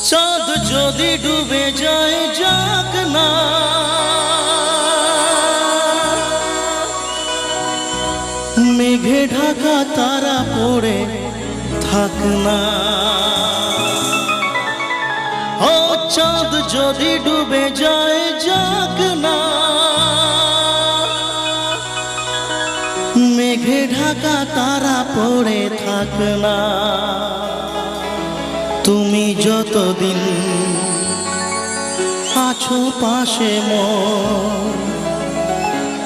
চাঁদ যদি ডুবে যায় যাক না, মেঘে ঢাকা তারা পড়ে থাক না। ও চাঁদ যদি ডুবে যায় যাক না, মেঘে ঢাকা তারা পড়ে থাক না। তুমি যতদিন আছো পাশে মোর,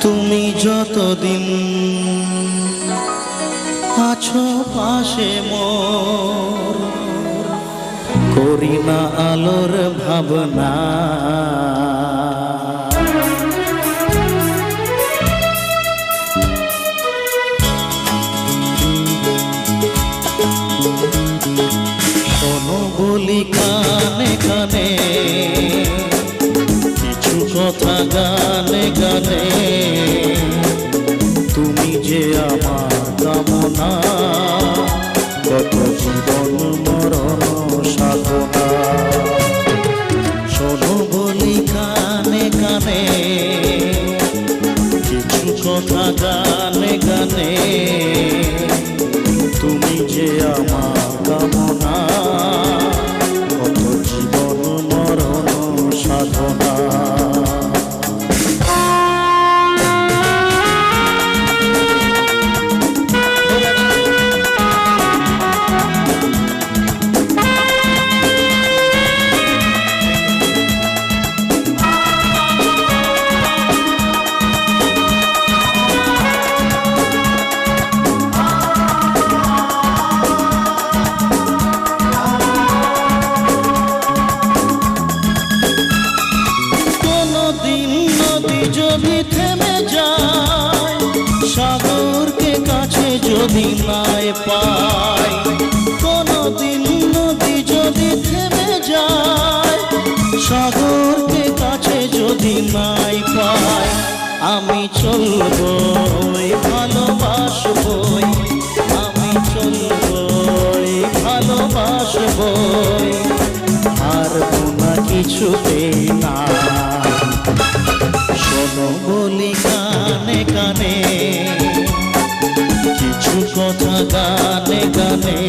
তুমি যতদিন আছো পাশে মোর, করি না আলোর ভাবনা। শোনো বলি কানে কানে কিছু কথা গানে গানে, তুমি যে আমার কামনা, কত জীবন মরণ সাধনা। শোনো বলি কানে কানে কিছু কথা গানে গানে, তুমি যে আমার কামনা, কত জীবন মরণ সাধনা। যদি থেমে যায়, সাগরকে কাছে যদি নাই পাই, কোনদিন নদী যদি থেমে যায়, সাগরকে কাছে যদি নাই পাই, আমি চলবই ভালোবাসবই, আমি চলবই ভালোবাসবই, হারবো না কিছুতেই না। শোনো বলি কানে কানে কিছু কথা গানে গানে,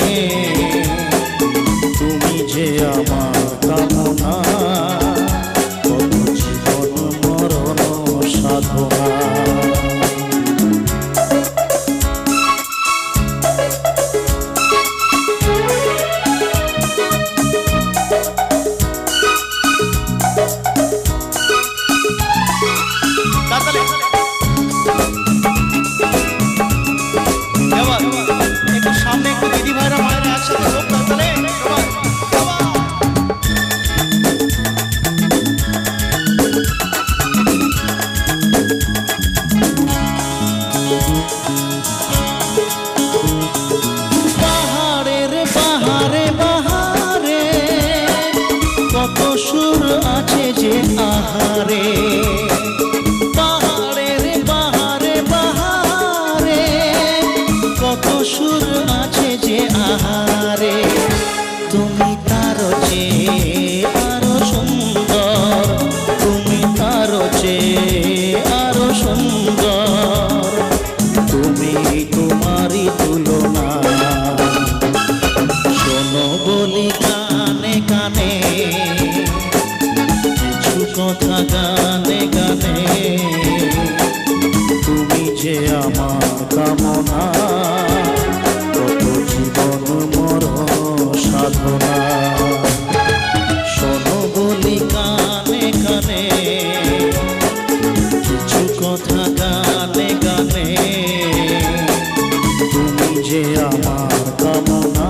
তুমি যে আমার কামনা, কত জীবন মরণ সাধনা। একটু সামনে একটু দিদি ভাইরা মায়েরা একসাথে হোক তাহলে পাহাড়ের বাহারে বাহারে কত সুর আছে যে আহারে, পাহাড়ের বাহারে বাহারে কত সুর আছে যে আহারে, তুমি তারও চেয়ে আরো সুন্দর, তুমি তারও চেয়ে আরো সুন্দর, তুমি তোমারই তুলনা। শোনো বলি কানে কানে কিছু কথা গানে গানে, তুমি যে আমার কামনা, কত জীবন মরণ সাধনা। শোনো বলি কানে কানে কিছু কথা গানে গানে, তুমি যে আমার কামনা,